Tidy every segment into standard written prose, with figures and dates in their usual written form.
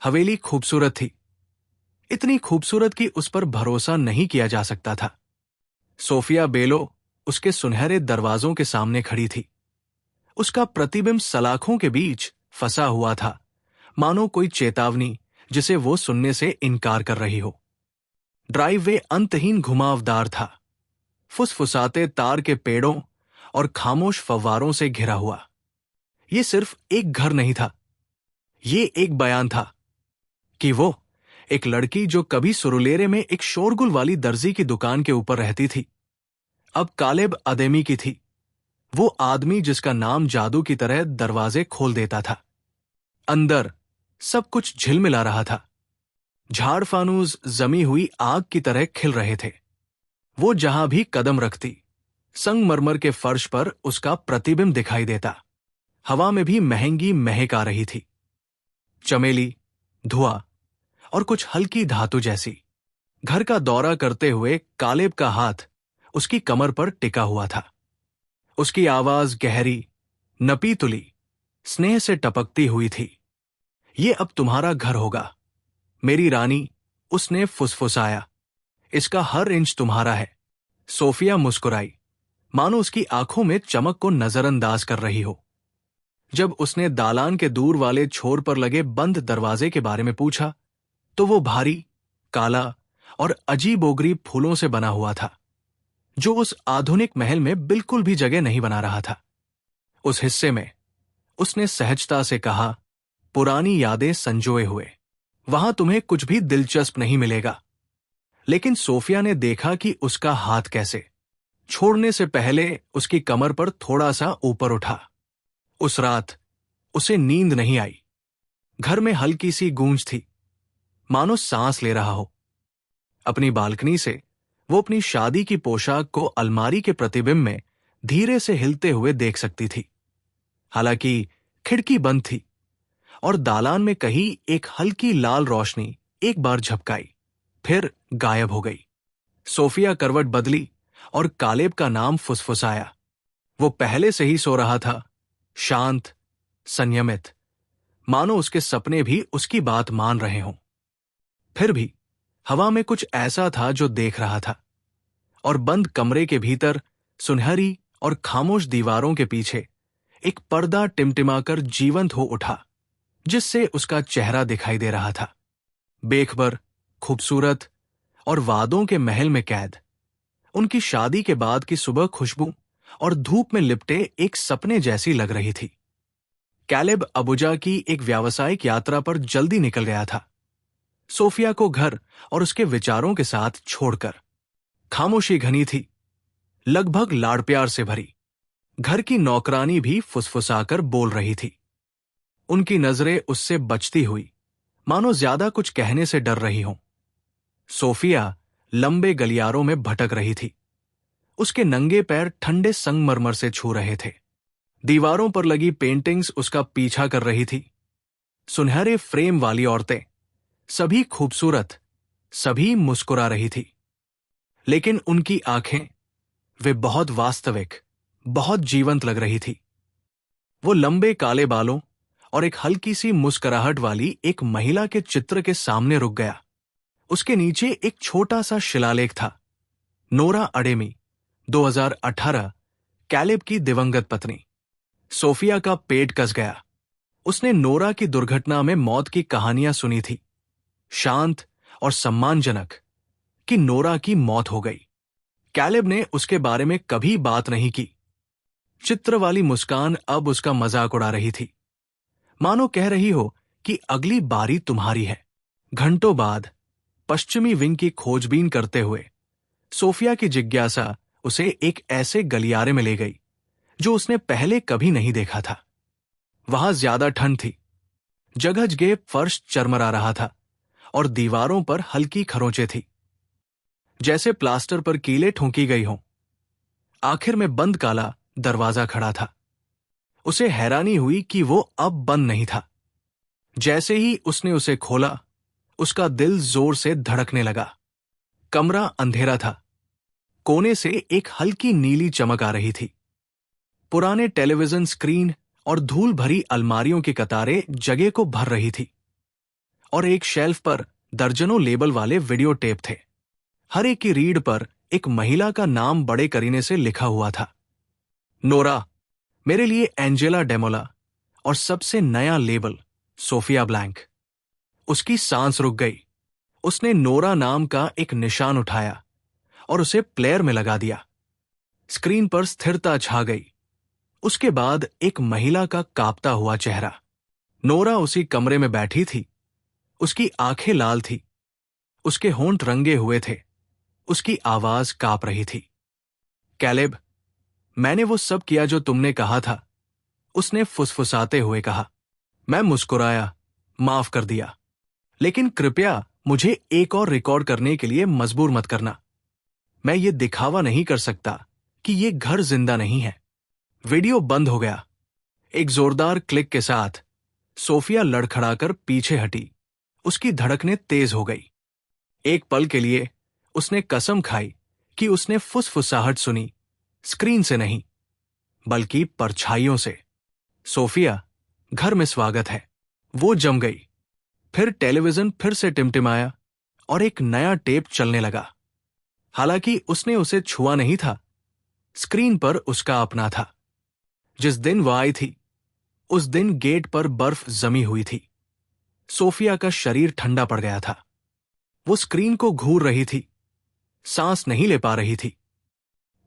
हवेली खूबसूरत थी, इतनी खूबसूरत कि उस पर भरोसा नहीं किया जा सकता था। सोफिया बेलो उसके सुनहरे दरवाजों के सामने खड़ी थी। उसका प्रतिबिंब सलाखों के बीच फंसा हुआ था, मानो कोई चेतावनी जिसे वो सुनने से इनकार कर रही हो। ड्राइववे अंतहीन घुमावदार था, फुसफुसाते तार के पेड़ों और खामोश फव्वारों से घिरा हुआ। ये सिर्फ एक घर नहीं था, ये एक बयान था कि वो एक लड़की जो कभी सुरुलेरे में एक शोरगुल वाली दर्जी की दुकान के ऊपर रहती थी, अब कालेब अदेमी की थी। वो आदमी जिसका नाम जादू की तरह दरवाजे खोल देता था। अंदर सब कुछ झिलमिला रहा था। झाड़ फानूस जमी हुई आग की तरह खिल रहे थे। वो जहां भी कदम रखती, संगमरमर के फर्श पर उसका प्रतिबिंब दिखाई देता। हवा में भी महंगी महक आ रही थी, चमेली, धुआं और कुछ हल्की धातु जैसी। घर का दौरा करते हुए कालेब का हाथ उसकी कमर पर टिका हुआ था। उसकी आवाज गहरी, नपी तुली, स्नेह से टपकती हुई थी। ये अब तुम्हारा घर होगा मेरी रानी, उसने फुसफुसाया। इसका हर इंच तुम्हारा है। सोफिया मुस्कुराई, मानो उसकी आंखों में चमक को नजरअंदाज कर रही हो। जब उसने दालान के दूर वाले छोर पर लगे बंद दरवाजे के बारे में पूछा, तो वो भारी, काला और अजीबोगरीब फूलों से बना हुआ था, जो उस आधुनिक महल में बिल्कुल भी जगह नहीं बना रहा था। उस हिस्से में उसने सहजता से कहा, पुरानी यादें संजोए हुए, वहां तुम्हें कुछ भी दिलचस्प नहीं मिलेगा। लेकिन सोफिया ने देखा कि उसका हाथ कैसे छोड़ने से पहले उसकी कमर पर थोड़ा सा ऊपर उठा। उस रात उसे नींद नहीं आई। घर में हल्की सी गूंज थी, मानो सांस ले रहा हो। अपनी बालकनी से वो अपनी शादी की पोशाक को अलमारी के प्रतिबिंब में धीरे से हिलते हुए देख सकती थी। हालांकि खिड़की बंद थी और दालान में कहीं एक हल्की लाल रोशनी एक बार झपकाई, फिर गायब हो गई। सोफिया करवट बदली और कालेब का नाम फुसफुसाया। वो पहले से ही सो रहा था, शांत, संयमित, मानो उसके सपने भी उसकी बात मान रहे हों। फिर भी हवा में कुछ ऐसा था जो देख रहा था, और बंद कमरे के भीतर सुनहरी और खामोश दीवारों के पीछे एक पर्दा टिमटिमाकर जीवंत हो उठा, जिससे उसका चेहरा दिखाई दे रहा था। बेखबर, खूबसूरत और वादों के महल में कैद, उनकी शादी के बाद की सुबह खुशबू और धूप में लिपटे एक सपने जैसी लग रही थी। कैलेब अबुजा की एक व्यावसायिक यात्रा पर जल्दी निकल गया था, सोफिया को घर और उसके विचारों के साथ छोड़कर। खामोशी घनी थी, लगभग लाड़ प्यार से भरी। घर की नौकरानी भी फुसफुसाकर बोल रही थी। उनकी नजरें उससे बचती हुई, मानो ज्यादा कुछ कहने से डर रही हों। सोफिया लंबे गलियारों में भटक रही थी। उसके नंगे पैर ठंडे संगमरमर से छू रहे थे। दीवारों पर लगी पेंटिंग्स उसका पीछा कर रही थी। सुनहरे फ्रेम वाली औरतें, सभी खूबसूरत, सभी मुस्कुरा रही थी। लेकिन उनकी आंखें, वे बहुत वास्तविक, बहुत जीवंत लग रही थी। वो लंबे काले बालों और एक हल्की सी मुस्कुराहट वाली एक महिला के चित्र के सामने रुक गया। उसके नीचे एक छोटा सा शिलालेख था, नोरा अडेमी, 2018, कैलेब की दिवंगत पत्नी। सोफिया का पेट कस गया। उसने नोरा की दुर्घटना में मौत की कहानियां सुनी थी, शांत और सम्मानजनक, कि नोरा की मौत हो गई। कैलेब ने उसके बारे में कभी बात नहीं की। चित्र वाली मुस्कान अब उसका मजाक उड़ा रही थी, मानो कह रही हो कि अगली बारी तुम्हारी है। घंटों बाद पश्चिमी विंग की खोजबीन करते हुए सोफिया की जिज्ञासा उसे एक ऐसे गलियारे में ले गई जो उसने पहले कभी नहीं देखा था। वहां ज्यादा ठंड थी, जगह जगह फर्श चरमरा रहा था और दीवारों पर हल्की खरोंचें थी, जैसे प्लास्टर पर कीले ठोंकी गई हों। आखिर में बंद काला दरवाजा खड़ा था। उसे हैरानी हुई कि वो अब बंद नहीं था। जैसे ही उसने उसे खोला, उसका दिल जोर से धड़कने लगा। कमरा अंधेरा था, कोने से एक हल्की नीली चमक आ रही थी। पुराने टेलीविजन स्क्रीन और धूल भरी अलमारियों की कतारें जगह को भर रही थी, और एक शेल्फ पर दर्जनों लेबल वाले वीडियो टेप थे। हर एक की रीढ़ पर एक महिला का नाम बड़े करीने से लिखा हुआ था, नोरा, मेरे लिए एंजेला डेमोला, और सबसे नया लेबल, सोफिया ब्लैंक। उसकी सांस रुक गई। उसने नोरा नाम का एक निशान उठाया और उसे प्लेयर में लगा दिया। स्क्रीन पर स्थिरता छा गई। उसके बाद एक महिला का कांपता हुआ चेहरा। नोरा उसी कमरे में बैठी थी। उसकी आंखें लाल थी, उसके होंठ रंगे हुए थे, उसकी आवाज कांप रही थी। कैलेब, मैंने वो सब किया जो तुमने कहा था, उसने फुसफुसाते हुए कहा। मैं मुस्कुराया, माफ कर दिया, लेकिन कृपया मुझे एक और रिकॉर्ड करने के लिए मजबूर मत करना। मैं ये दिखावा नहीं कर सकता कि ये घर जिंदा नहीं है। वीडियो बंद हो गया। एक जोरदार क्लिक के साथ सोफिया लड़खड़ाकर पीछे हटी। उसकी धड़कनें तेज हो गई। एक पल के लिए उसने कसम खाई कि उसने फुसफुसाहट सुनी, स्क्रीन से नहीं, बल्कि परछाइयों से। सोफिया, घर में स्वागत है। वो जम गई। फिर टेलीविजन फिर से टिमटिमाया और एक नया टेप चलने लगा। हालांकि उसने उसे छुआ नहीं था। स्क्रीन पर उसका अपना था। जिस दिन वह आई थी, उस दिन गेट पर बर्फ जमी हुई थी। सोफिया का शरीर ठंडा पड़ गया था। वो स्क्रीन को घूर रही थी, सांस नहीं ले पा रही थी।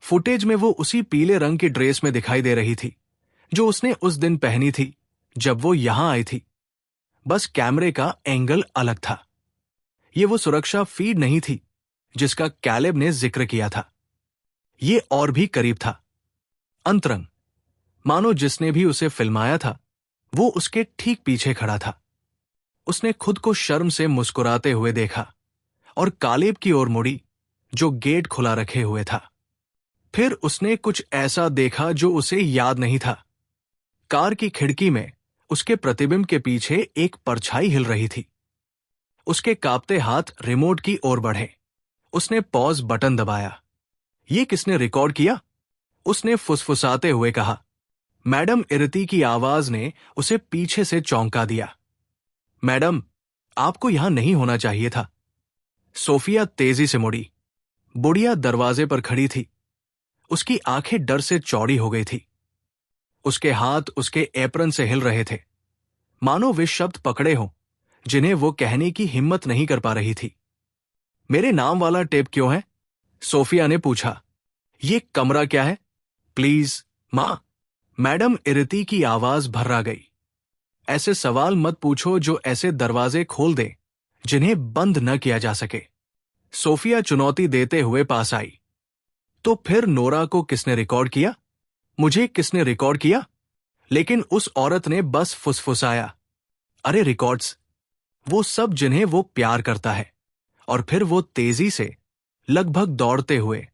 फुटेज में वो उसी पीले रंग की ड्रेस में दिखाई दे रही थी जो उसने उस दिन पहनी थी जब वो यहां आई थी। बस कैमरे का एंगल अलग था। ये वो सुरक्षा फीड नहीं थी जिसका कैलेब ने जिक्र किया था। ये और भी करीब था, अंतरंग, मानो जिसने भी उसे फिल्माया था वो उसके ठीक पीछे खड़ा था। उसने खुद को शर्म से मुस्कुराते हुए देखा और कालेब की ओर मुड़ी जो गेट खुला रखे हुए था। फिर उसने कुछ ऐसा देखा जो उसे याद नहीं था। कार की खिड़की में उसके प्रतिबिंब के पीछे एक परछाई हिल रही थी। उसके कांपते हाथ रिमोट की ओर बढ़े। उसने पॉज बटन दबाया। ये किसने रिकॉर्ड किया? उसने फुसफुसाते हुए कहा। मैडम इरती की आवाज ने उसे पीछे से चौंका दिया। मैडम, आपको यहां नहीं होना चाहिए था। सोफिया तेजी से मुड़ी। बुढ़िया दरवाजे पर खड़ी थी। उसकी आंखें डर से चौड़ी हो गई थी। उसके हाथ उसके एप्रन से हिल रहे थे, मानो वे शब्द पकड़े हों जिन्हें वो कहने की हिम्मत नहीं कर पा रही थी। मेरे नाम वाला टेप क्यों है? सोफिया ने पूछा। ये कमरा क्या है? प्लीज, मां। मैडम इरती की आवाज भर्रा गई। ऐसे सवाल मत पूछो जो ऐसे दरवाजे खोल दे जिन्हें बंद न किया जा सके। सोफिया चुनौती देते हुए पास आई। तो फिर नोरा को किसने रिकॉर्ड किया? मुझे किसने रिकॉर्ड किया? लेकिन उस औरत ने बस फुसफुसाया। अरे रिकॉर्ड्स, वो सब जिन्हें वो प्यार करता है। और फिर वो तेजी से, लगभग दौड़ते हुए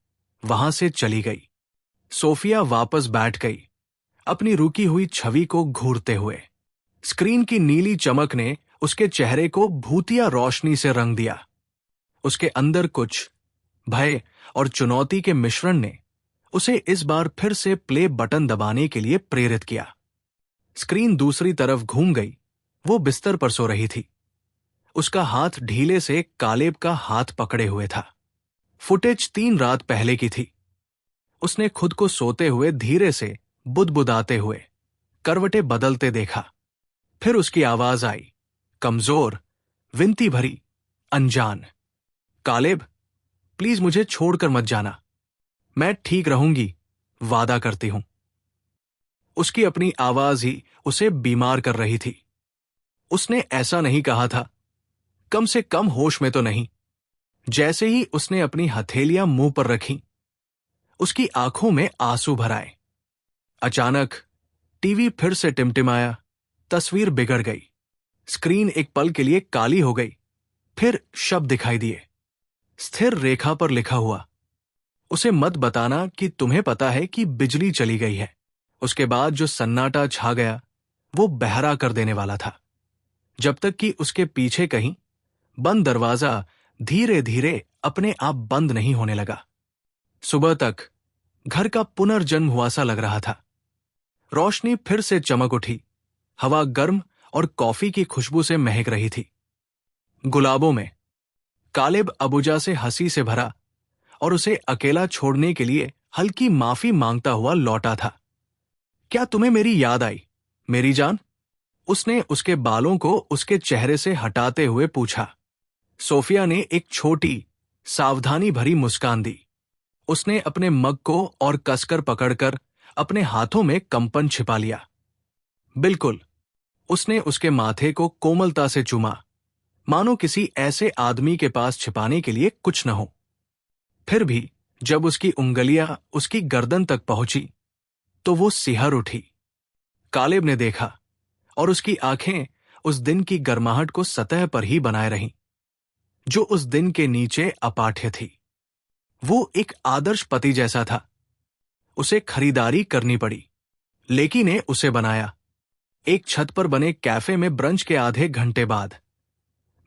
वहां से चली गई। सोफिया वापस बैठ गई, अपनी रुकी हुई छवि को घूरते हुए। स्क्रीन की नीली चमक ने उसके चेहरे को भूतिया रोशनी से रंग दिया। उसके अंदर कुछ भय और चुनौती के मिश्रण ने उसे इस बार फिर से प्ले बटन दबाने के लिए प्रेरित किया। स्क्रीन दूसरी तरफ घूम गई। वो बिस्तर पर सो रही थी। उसका हाथ ढीले से कालेब का हाथ पकड़े हुए था। फुटेज 3 रात पहले की थी। उसने खुद को सोते हुए धीरे से बुदबुदाते हुए करवटें बदलते देखा। फिर उसकी आवाज आई, कमजोर, विनती भरी, अनजान। कालेब, प्लीज मुझे छोड़कर मत जाना। मैं ठीक रहूंगी, वादा करती हूं। उसकी अपनी आवाज ही उसे बीमार कर रही थी। उसने ऐसा नहीं कहा था, कम से कम होश में तो नहीं। जैसे ही उसने अपनी हथेलियां मुंह पर रखी, उसकी आंखों में आंसू भर आए। अचानक टीवी फिर से टिमटिमाया। तस्वीर बिगड़ गई। स्क्रीन एक पल के लिए काली हो गई। फिर शब्द दिखाई दिए, स्थिर रेखा पर लिखा हुआ, उसे मत बताना कि तुम्हें पता है कि बिजली चली गई है। उसके बाद जो सन्नाटा छा गया वो बहरा कर देने वाला था, जब तक कि उसके पीछे कहीं बंद दरवाजा धीरे धीरे अपने आप बंद नहीं होने लगा। सुबह तक घर का पुनर्जन्म हुआ सा लग रहा था। रोशनी फिर से चमक उठी। हवा गर्म और कॉफी की खुशबू से महक रही थी। गुलाबों में। कालेब अबुजा से हंसी से भरा और उसे अकेला छोड़ने के लिए हल्की माफी मांगता हुआ लौटा था। क्या तुम्हें मेरी याद आई, मेरी जान? उसने उसके बालों को उसके चेहरे से हटाते हुए पूछा। सोफिया ने एक छोटी, सावधानी भरी मुस्कान दी। उसने अपने मग को और कसकर पकड़कर अपने हाथों में कंपन छिपा लिया। बिल्कुल। उसने उसके माथे को कोमलता से चूमा, मानो किसी ऐसे आदमी के पास छिपाने के लिए कुछ न हो। फिर भी जब उसकी उंगलियां उसकी गर्दन तक पहुंची तो वो सिहर उठी। कालेब ने देखा और उसकी आंखें उस दिन की गर्माहट को सतह पर ही बनाए रहीं, जो उस दिन के नीचे अपाठ्य थी। वो एक आदर्श पति जैसा था। उसे खरीदारी करनी पड़ी। लेकी ने उसे बनाया। एक छत पर बने कैफे में ब्रंच के आधे घंटे बाद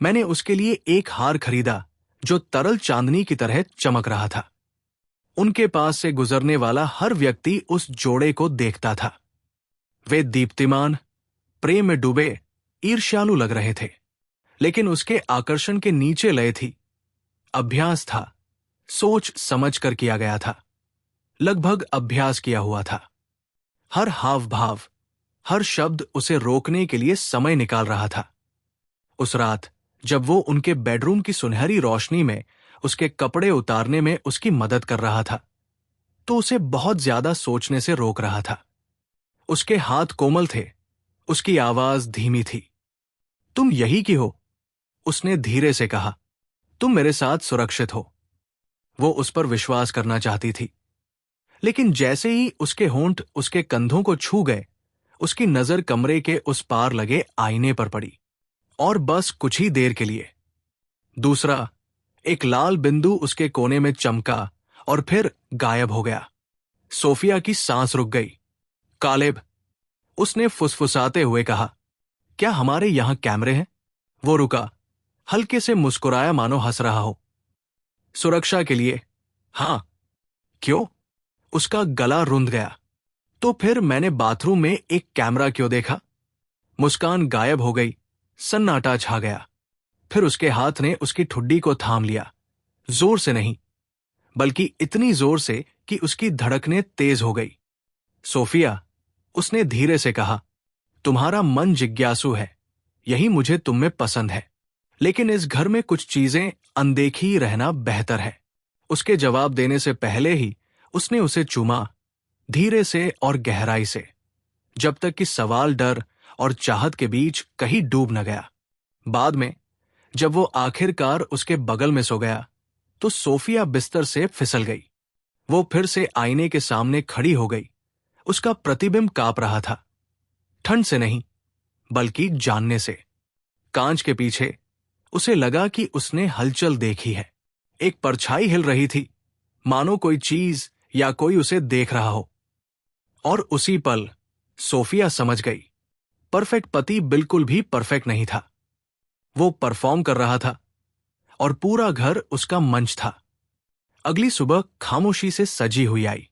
मैंने उसके लिए एक हार खरीदा जो तरल चांदनी की तरह चमक रहा था। उनके पास से गुजरने वाला हर व्यक्ति उस जोड़े को देखता था। वे दीप्तिमान, प्रेम में डूबे, ईर्ष्यालु लग रहे थे। लेकिन उसके आकर्षण के नीचे लय थी, अभ्यास था, सोच समझ कर किया गया था, लगभग अभ्यास किया हुआ था। हर हाव भाव, हर शब्द उसे रोकने के लिए समय निकाल रहा था। उस रात जब वो उनके बेडरूम की सुनहरी रोशनी में उसके कपड़े उतारने में उसकी मदद कर रहा था, तो उसे बहुत ज्यादा सोचने से रोक रहा था। उसके हाथ कोमल थे, उसकी आवाज धीमी थी। तुम यही की हो, उसने धीरे से कहा। तुम मेरे साथ सुरक्षित हो। वो उस पर विश्वास करना चाहती थी, लेकिन जैसे ही उसके होंठ उसके कंधों को छू गए, उसकी नजर कमरे के उस पार लगे आईने पर पड़ी, और बस कुछ ही देर के लिए। दूसरा, एक लाल बिंदु उसके कोने में चमका और फिर गायब हो गया। सोफिया की सांस रुक गई। कालेब, उसने फुसफुसाते हुए कहा, क्या हमारे यहां कैमरे हैं? वो रुका, हल्के से मुस्कुराया मानो हंस रहा हो। सुरक्षा के लिए, हां। क्यों? उसका गला रुंध गया। तो फिर मैंने बाथरूम में एक कैमरा क्यों देखा? मुस्कान गायब हो गई, सन्नाटा छा गया। फिर उसके हाथ ने उसकी ठुड्डी को थाम लिया, जोर से नहीं, बल्कि इतनी जोर से कि उसकी धड़कनें तेज हो गई। सोफिया, उसने धीरे से कहा, तुम्हारा मन जिज्ञासु है, यही मुझे तुम में पसंद है, लेकिन इस घर में कुछ चीजें अनदेखी ही रहना बेहतर है। उसके जवाब देने से पहले ही उसने उसे चूमा, धीरे से और गहराई से, जब तक कि सवाल डर और चाहत के बीच कहीं डूब न गया। बाद में जब वो आखिरकार उसके बगल में सो गया तो सोफिया बिस्तर से फिसल गई। वो फिर से आईने के सामने खड़ी हो गई। उसका प्रतिबिंब कांप रहा था, ठंड से नहीं बल्कि जानने से। कांच के पीछे उसे लगा कि उसने हलचल देखी है। एक परछाई हिल रही थी, मानो कोई चीज या कोई उसे देख रहा हो। और उसी पल सोफिया समझ गई, परफेक्ट पति बिल्कुल भी परफेक्ट नहीं था। वो परफॉर्म कर रहा था और पूरा घर उसका मंच था। अगली सुबह खामोशी से सजी हुई आई।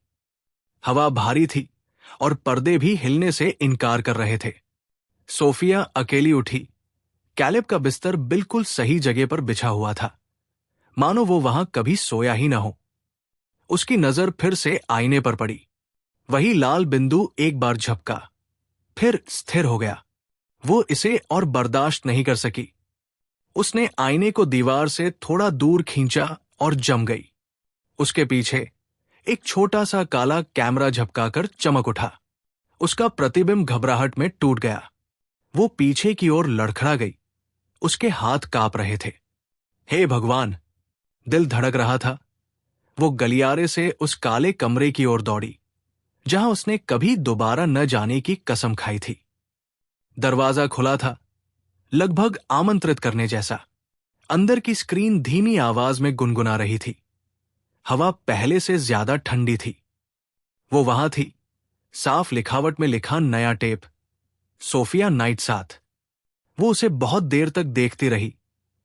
हवा भारी थी और पर्दे भी हिलने से इनकार कर रहे थे। सोफिया अकेली उठी। कैलेब का बिस्तर बिल्कुल सही जगह पर बिछा हुआ था, मानो वो वहां कभी सोया ही न हो। उसकी नजर फिर से आईने पर पड़ी। वही लाल बिंदु एक बार झपका, फिर स्थिर हो गया। वो इसे और बर्दाश्त नहीं कर सकी। उसने आईने को दीवार से थोड़ा दूर खींचा और जम गई। उसके पीछे एक छोटा सा काला कैमरा झपकाकर चमक उठा। उसका प्रतिबिंब घबराहट में टूट गया। वो पीछे की ओर लड़खड़ा गई। उसके हाथ कांप रहे थे। हे भगवान! दिल धड़क रहा था। वो गलियारे से उस काले कमरे की ओर दौड़ी, जहां उसने कभी दोबारा न जाने की कसम खाई थी। दरवाजा खुला था, लगभग आमंत्रित करने जैसा। अंदर की स्क्रीन धीमी आवाज में गुनगुना रही थी। हवा पहले से ज्यादा ठंडी थी। वो वहां थी, साफ लिखावट में लिखा नया टेप, सोफिया नाइट साथ। वो उसे बहुत देर तक देखती रही।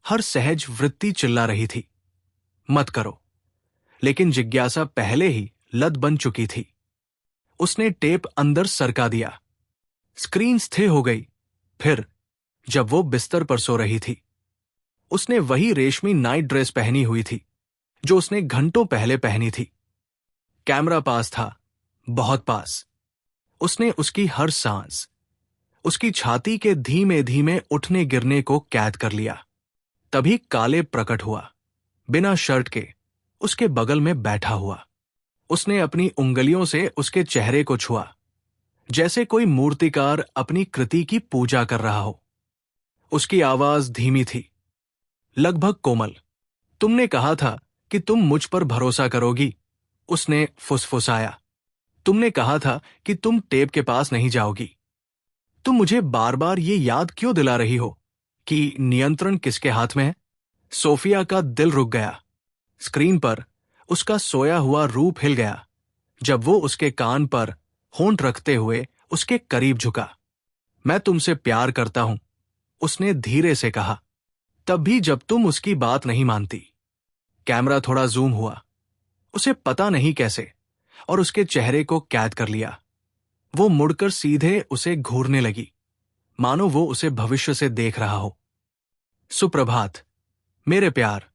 हर सहज वृत्ति चिल्ला रही थी, मत करो। लेकिन जिज्ञासा पहले ही लत बन चुकी थी। उसने टेप अंदर सरका दिया। स्क्रीन स्थिर हो गई। फिर जब वो बिस्तर पर सो रही थी, उसने वही रेशमी नाइट ड्रेस पहनी हुई थी जो उसने घंटों पहले पहनी थी। कैमरा पास था, बहुत पास। उसने उसकी हर सांस, उसकी छाती के धीमे धीमे उठने गिरने को कैद कर लिया। तभी कालेब प्रकट हुआ, बिना शर्ट के, उसके बगल में बैठा हुआ। उसने अपनी उंगलियों से उसके चेहरे को छुआ, जैसे कोई मूर्तिकार अपनी कृति की पूजा कर रहा हो। उसकी आवाज धीमी थी, लगभग कोमल। तुमने कहा था कि तुम मुझ पर भरोसा करोगी, उसने फुसफुसाया। तुमने कहा था कि तुम टेप के पास नहीं जाओगी। तुम मुझे बार बार ये याद क्यों दिला रही हो कि नियंत्रण किसके हाथ में है? सोफिया का दिल रुक गया। स्क्रीन पर उसका सोया हुआ रूप हिल गया जब वो उसके कान पर होंठ रखते हुए उसके करीब झुका। मैं तुमसे प्यार करता हूं, उसने धीरे से कहा, तब भी जब तुम उसकी बात नहीं मानती। कैमरा थोड़ा जूम हुआ, उसे पता नहीं कैसे, और उसके चेहरे को कैद कर लिया। वो मुड़कर सीधे उसे घूरने लगी, मानो वो उसे भविष्य से देख रहा हो। सुप्रभात मेरे प्यार,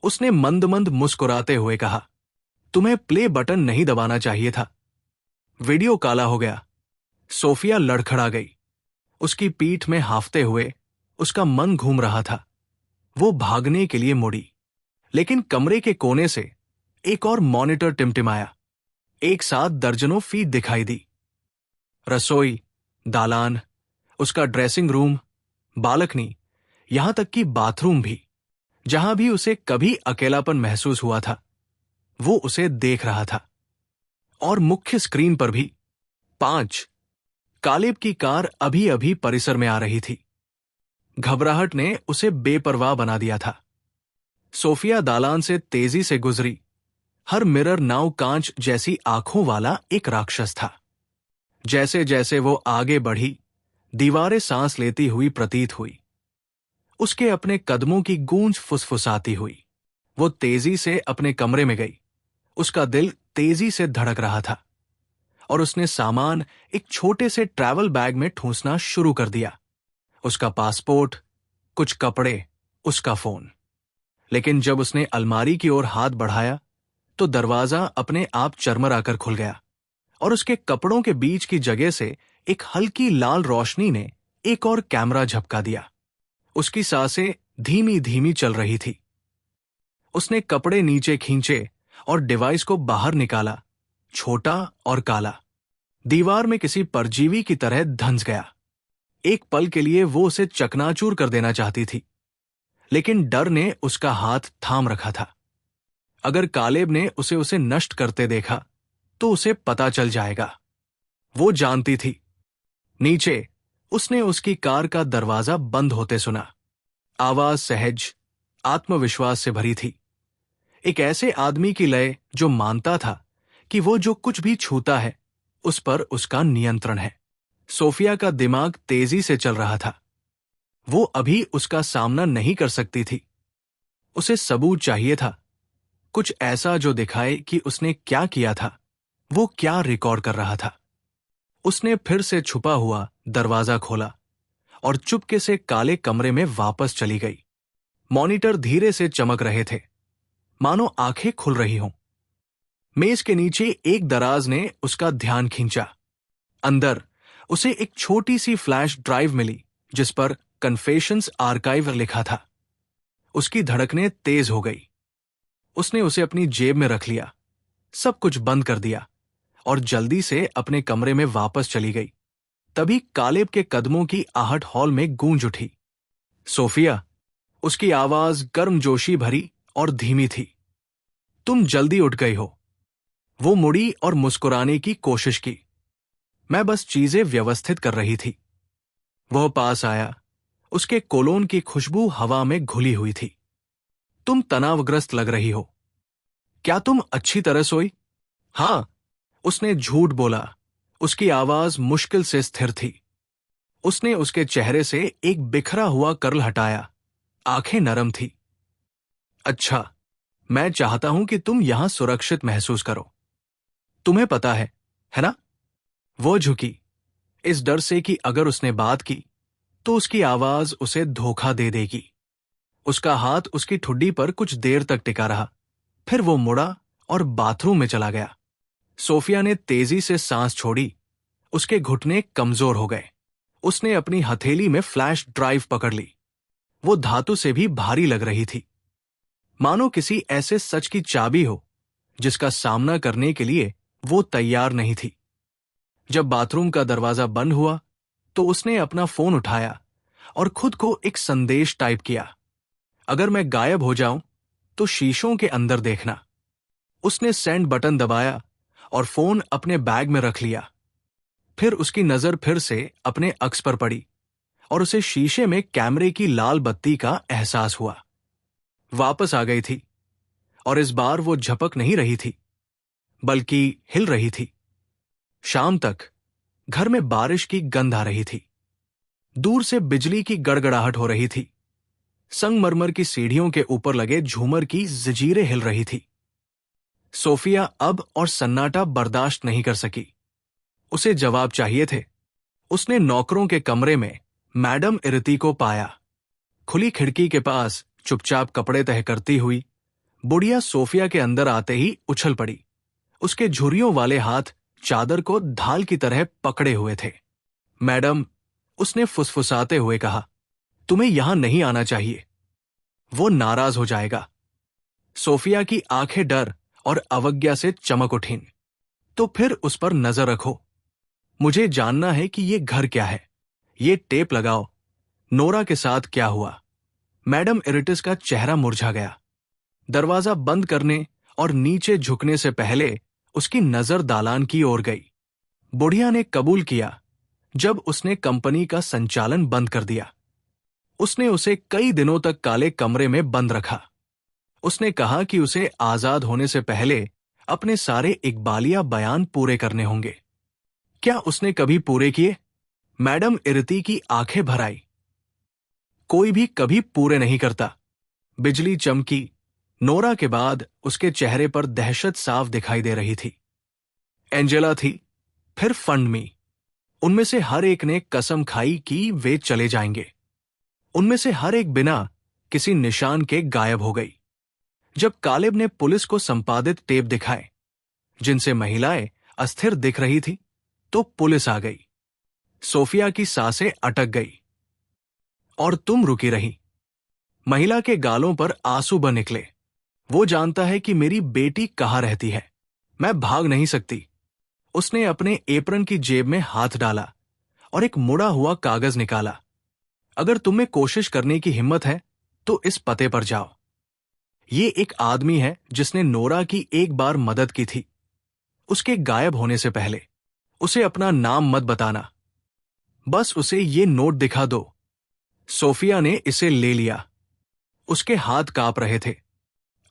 उसने मंद मंद मुस्कुराते हुए कहा। तुम्हें प्ले बटन नहीं दबाना चाहिए था। वीडियो काला हो गया। सोफिया लड़खड़ा गई। उसकी पीठ में हाफते हुए उसका मन घूम रहा था। वो भागने के लिए मुड़ी, लेकिन कमरे के कोने से एक और मॉनिटर टिमटिमाया। एक साथ दर्जनों फीट दिखाई दी। रसोई, दालान, उसका ड्रेसिंग रूम, बालकनी, यहां तक कि बाथरूम भी। जहां भी उसे कभी अकेलापन महसूस हुआ था, वो उसे देख रहा था। और मुख्य स्क्रीन पर भी 5। कालेब की कार अभी अभी परिसर में आ रही थी। घबराहट ने उसे बेपरवाह बना दिया था। सोफिया दालान से तेजी से गुजरी। हर मिरर नाव कांच जैसी आंखों वाला एक राक्षस था। जैसे जैसे वो आगे बढ़ी, दीवारें सांस लेती हुई प्रतीत हुई, उसके अपने कदमों की गूंज फुसफुसाती हुई। वो तेजी से अपने कमरे में गई। उसका दिल तेजी से धड़क रहा था और उसने सामान एक छोटे से ट्रैवल बैग में ठूंसना शुरू कर दिया। उसका पासपोर्ट, कुछ कपड़े, उसका फोन। लेकिन जब उसने अलमारी की ओर हाथ बढ़ाया तो दरवाजा अपने आप चरमराकर खुल गया और उसके कपड़ों के बीच की जगह से एक हल्की लाल रोशनी ने एक और कैमरा झपका दिया। उसकी सांसें धीमी धीमी चल रही थी। उसने कपड़े नीचे खींचे और डिवाइस को बाहर निकाला, छोटा और काला, दीवार में किसी परजीवी की तरह धंस गया। एक पल के लिए वो उसे चकनाचूर कर देना चाहती थी, लेकिन डर ने उसका हाथ थाम रखा था। अगर कालेब ने उसे नष्ट करते देखा तो उसे पता चल जाएगा। वो जानती थी। नीचे उसने उसकी कार का दरवाजा बंद होते सुना। आवाज सहज, आत्मविश्वास से भरी थी। एक ऐसे आदमी की लय जो मानता था कि वो जो कुछ भी छूता है उस पर उसका नियंत्रण है। सोफिया का दिमाग तेजी से चल रहा था। वो अभी उसका सामना नहीं कर सकती थी। उसे सबूत चाहिए था, कुछ ऐसा जो दिखाए कि उसने क्या किया था, वो क्या रिकॉर्ड कर रहा था। उसने फिर से छुपा हुआ दरवाजा खोला और चुपके से काले कमरे में वापस चली गई। मॉनिटर धीरे से चमक रहे थे, मानो आंखें खुल रही हों। मेज के नीचे एक दराज ने उसका ध्यान खींचा। अंदर उसे एक छोटी सी फ्लैश ड्राइव मिली जिस पर कन्फेशंस आर्काइव लिखा था। उसकी धड़कनें तेज हो गई। उसने उसे अपनी जेब में रख लिया, सब कुछ बंद कर दिया और जल्दी से अपने कमरे में वापस चली गई। तभी कालेब के कदमों की आहट हॉल में गूंज उठी। सोफिया, उसकी आवाज गर्मजोशी भरी और धीमी थी। तुम जल्दी उठ गई हो। वो मुड़ी और मुस्कुराने की कोशिश की। मैं बस चीजें व्यवस्थित कर रही थी। वह पास आया। उसके कोलोन की खुशबू हवा में घुली हुई थी। तुम तनावग्रस्त लग रही हो। क्या तुम अच्छी तरह सोई? हां, उसने झूठ बोला। उसकी आवाज मुश्किल से स्थिर थी। उसने उसके चेहरे से एक बिखरा हुआ कर्ल हटाया। आंखें नरम थी। अच्छा, मैं चाहता हूं कि तुम यहां सुरक्षित महसूस करो। तुम्हें पता है ना? वो झुकी, इस डर से कि अगर उसने बात की तो उसकी आवाज उसे धोखा दे देगी। उसका हाथ उसकी ठुड्डी पर कुछ देर तक टिका रहा, फिर वो मुड़ा और बाथरूम में चला गया। सोफिया ने तेजी से सांस छोड़ी। उसके घुटने कमजोर हो गए। उसने अपनी हथेली में फ्लैश ड्राइव पकड़ ली। वो धातु से भी भारी लग रही थी, मानो किसी ऐसे सच की चाबी हो जिसका सामना करने के लिए वो तैयार नहीं थी। जब बाथरूम का दरवाजा बंद हुआ तो उसने अपना फोन उठाया और खुद को एक संदेश टाइप किया, अगर मैं गायब हो जाऊं तो शीशों के अंदर देखना। उसने सेंड बटन दबाया और फोन अपने बैग में रख लिया। फिर उसकी नजर फिर से अपने अक्स पर पड़ी और उसे शीशे में कैमरे की लाल बत्ती का एहसास हुआ। वापस आ गई थी और इस बार वो झपक नहीं रही थी, बल्कि हिल रही थी। शाम तक घर में बारिश की गंध आ रही थी। दूर से बिजली की गड़गड़ाहट हो रही थी। संगमरमर की सीढ़ियों के ऊपर लगे झूमर की जंजीरें हिल रही थी। सोफिया अब और सन्नाटा बर्दाश्त नहीं कर सकी। उसे जवाब चाहिए थे। उसने नौकरों के कमरे में मैडम इरती को पाया। खुली खिड़की के पास चुपचाप कपड़े तह करती हुई बुढ़िया सोफिया के अंदर आते ही उछल पड़ी। उसके झुर्रियों वाले हाथ चादर को ढाल की तरह पकड़े हुए थे। मैडम, उसने फुसफुसाते हुए कहा, तुम्हें यहां नहीं आना चाहिए। वो नाराज हो जाएगा। सोफिया की आंखें डर और अवज्ञा से चमक उठीं। तो फिर उस पर नजर रखो। मुझे जानना है कि ये घर क्या है। ये टेप लगाओ। नोरा के साथ क्या हुआ? मैडम इरिटिस का चेहरा मुरझा गया। दरवाजा बंद करने और नीचे झुकने से पहले उसकी नजर दालान की ओर गई। बुढ़िया ने कबूल किया जब उसने कंपनी का संचालन बंद कर दिया। उसने उसे कई दिनों तक काले कमरे में बंद रखा। उसने कहा कि उसे आजाद होने से पहले अपने सारे इकबालिया बयान पूरे करने होंगे। क्या उसने कभी पूरे किए? मैडम इरती की आंखें भर आई। कोई भी कभी पूरे नहीं करता। बिजली चमकी। नोरा के बाद उसके चेहरे पर दहशत साफ दिखाई दे रही थी। एंजेला थी, फिर फंड मी। उनमें से हर एक ने कसम खाई कि वे चले जाएंगे। उनमें से हर एक बिना किसी निशान के गायब हो गई। जब कालिब ने पुलिस को संपादित टेप दिखाए जिनसे महिलाएं अस्थिर दिख रही थी, तो पुलिस आ गई। सोफिया की सांसें अटक गई और तुम रुकी रही। महिला के गालों पर आंसू बह निकले। वो जानता है कि मेरी बेटी कहाँ रहती है। मैं भाग नहीं सकती। उसने अपने एप्रन की जेब में हाथ डाला और एक मुड़ा हुआ कागज निकाला। अगर तुम्हें कोशिश करने की हिम्मत है तो इस पते पर जाओ। ये एक आदमी है जिसने नोरा की एक बार मदद की थी, उसके गायब होने से पहले। उसे अपना नाम मत बताना, बस उसे ये नोट दिखा दो। सोफिया ने इसे ले लिया। उसके हाथ कांप रहे थे।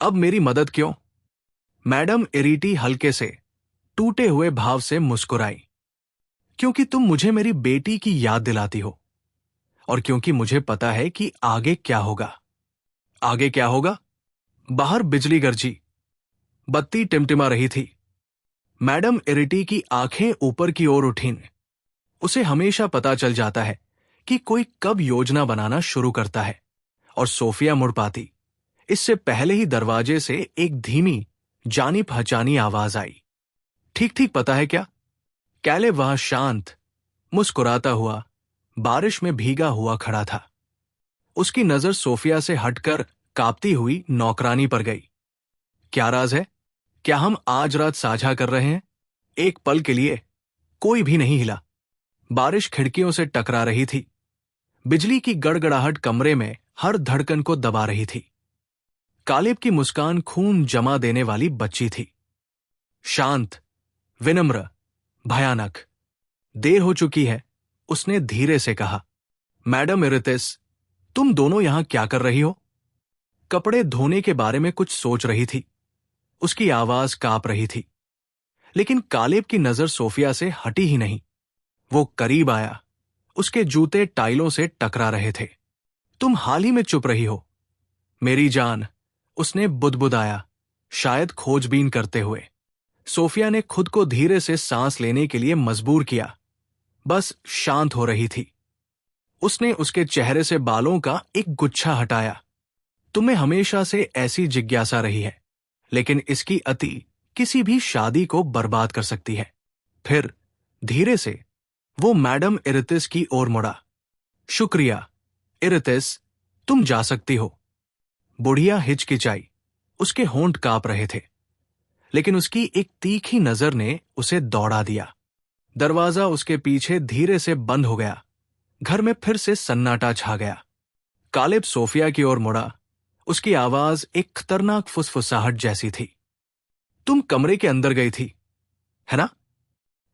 अब मेरी मदद क्यों? मैडम इरीटी हल्के से टूटे हुए भाव से मुस्कुराई। क्योंकि तुम मुझे मेरी बेटी की याद दिलाती हो, और क्योंकि मुझे पता है कि आगे क्या होगा। आगे क्या होगा? बाहर बिजली गरजी। बत्ती टिमटिमा रही थी। मैडम इरिटी की आंखें ऊपर की ओर उठीं। उसे हमेशा पता चल जाता है कि कोई कब योजना बनाना शुरू करता है, और सोफिया मुड़ पाती। इससे पहले ही दरवाजे से एक धीमी जानी पहचानी आवाज आई। ठीक ठीक पता है क्या? कैलेब वहां शांत, मुस्कुराता हुआ, बारिश में भीगा हुआ खड़ा था। उसकी नजर सोफिया से हटकर कांपती हुई नौकरानी पर गई। क्या राज है? क्या हम आज रात साझा कर रहे हैं? एक पल के लिए कोई भी नहीं हिला। बारिश खिड़कियों से टकरा रही थी। बिजली की गड़गड़ाहट कमरे में हर धड़कन को दबा रही थी। कालिब की मुस्कान खून जमा देने वाली बच्ची थी। शांत, विनम्र, भयानक। देर हो चुकी है, उसने धीरे से कहा। मैडम इरितिस, तुम दोनों यहां क्या कर रही हो? कपड़े धोने के बारे में कुछ सोच रही थी। उसकी आवाज कांप रही थी। लेकिन कालिब की नजर सोफिया से हटी ही नहीं। वो करीब आया। उसके जूते टाइलों से टकरा रहे थे। तुम हाल ही में चुप रही हो मेरी जान, उसने बुदबुदाया, शायद खोजबीन करते हुए। सोफिया ने खुद को धीरे से सांस लेने के लिए मजबूर किया। बस शांत हो रही थी। उसने उसके चेहरे से बालों का एक गुच्छा हटाया। तुम्हें हमेशा से ऐसी जिज्ञासा रही है, लेकिन इसकी अति किसी भी शादी को बर्बाद कर सकती है। फिर धीरे से वो मैडम इरितिस की ओर मुड़ा। शुक्रिया इरितिस, तुम जा सकती हो। बुढ़िया हिचकिचाई, उसके होंठ कांप रहे थे, लेकिन उसकी एक तीखी नजर ने उसे दौड़ा दिया। दरवाजा उसके पीछे धीरे से बंद हो गया। घर में फिर से सन्नाटा छा गया। कालिब सोफिया की ओर मुड़ा। उसकी आवाज एक खतरनाक फुसफुसाहट जैसी थी। तुम कमरे के अंदर गई थी, है ना?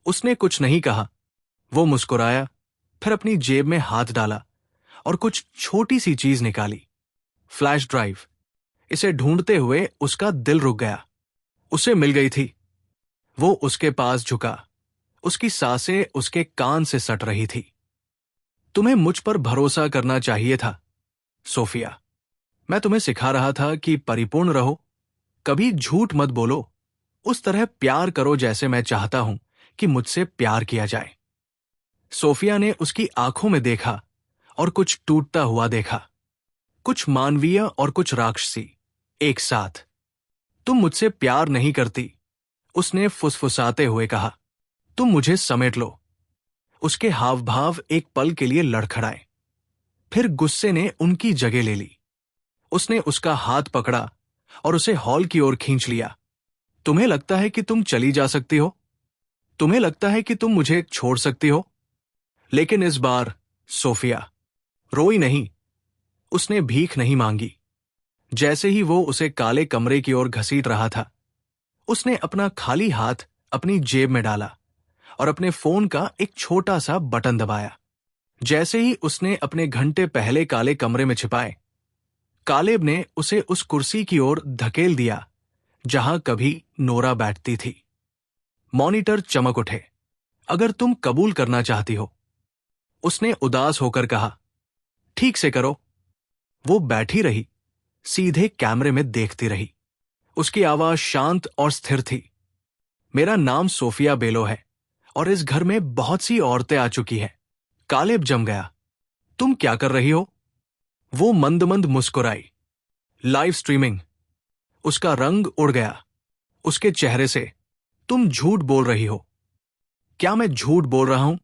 उसने कुछ नहीं कहा। वो मुस्कुराया, फिर अपनी जेब में हाथ डाला और कुछ छोटी सी चीज निकाली। Flash drive. इसे ढूंढते हुए उसका दिल रुक गया। उसे मिल गई थी। वो उसके पास झुका। उसकी सांसें उसके कान से सट रही थी। तुम्हें मुझ पर भरोसा करना चाहिए था, सोफिया। मैं तुम्हें सिखा रहा था कि परिपूर्ण रहो, कभी झूठ मत बोलो, उस तरह प्यार करो जैसे मैं चाहता हूं कि मुझसे प्यार किया जाए। सोफिया ने उसकी आंखों में देखा और कुछ टूटता हुआ देखा, कुछ मानवीय और कुछ राक्षसी एक साथ। तुम मुझसे प्यार नहीं करती, उसने फुसफुसाते हुए कहा। तुम मुझे समेट लो। उसके हाव भाव एक पल के लिए लड़खड़ाए, फिर गुस्से ने उनकी जगह ले ली। उसने उसका हाथ पकड़ा और उसे हॉल की ओर खींच लिया। तुम्हें लगता है कि तुम चली जा सकती हो? तुम्हें लगता है कि तुम मुझे छोड़ सकती हो? लेकिन इस बार सोफिया रोई नहीं। उसने भीख नहीं मांगी। जैसे ही वो उसे काले कमरे की ओर घसीट रहा था, उसने अपना खाली हाथ अपनी जेब में डाला और अपने फोन का एक छोटा सा बटन दबाया। जैसे ही उसने अपने घंटे पहले काले कमरे में छिपाए, कालेब ने उसे उस कुर्सी की ओर धकेल दिया जहां कभी नोरा बैठती थी। मॉनिटर चमक उठे। अगर तुम कबूल करना चाहती हो, उसने उदास होकर कहा। ठीक से करो। वो बैठी रही, सीधे कैमरे में देखती रही। उसकी आवाज शांत और स्थिर थी। मेरा नाम सोफिया बेलो है और इस घर में बहुत सी औरतें आ चुकी हैं। कालेब जम गया। तुम क्या कर रही हो? वो मंद मंद मुस्कुराई। Live streaming. उसका रंग उड़ गया उसके चेहरे से। तुम झूठ बोल रही हो। क्या मैं झूठ बोल रहा हूं?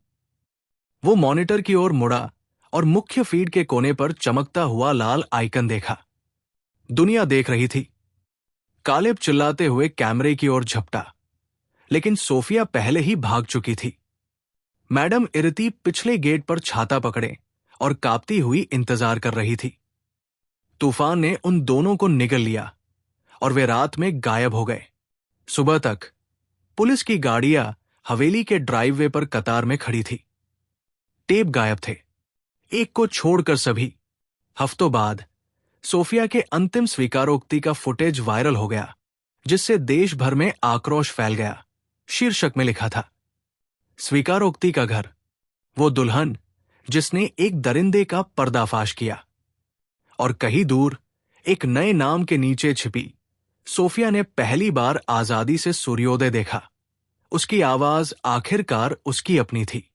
वो मॉनिटर की ओर मुड़ा और मुख्य फीड के कोने पर चमकता हुआ लाल आइकन देखा। दुनिया देख रही थी। कालेब चिल्लाते हुए कैमरे की ओर झपटा, लेकिन सोफिया पहले ही भाग चुकी थी। मैडम इरिती पिछले गेट पर छाता पकड़े और कांपती हुई इंतजार कर रही थी। तूफान ने उन दोनों को निगल लिया और वे रात में गायब हो गए। सुबह तक पुलिस की गाड़ियां हवेली के ड्राइववे पर कतार में खड़ी थी। टेप गायब थे, एक को छोड़कर सभी। हफ्तों बाद सोफिया के अंतिम स्वीकारोक्ति का फुटेज वायरल हो गया, जिससे देश भर में आक्रोश फैल गया। शीर्षक में लिखा था, स्वीकारोक्ति का घर, वो दुल्हन जिसने एक दरिंदे का पर्दाफाश किया। और कहीं दूर एक नए नाम के नीचे छिपी सोफिया ने पहली बार आजादी से सूर्योदय देखा। उसकी आवाज आखिरकार उसकी अपनी थी।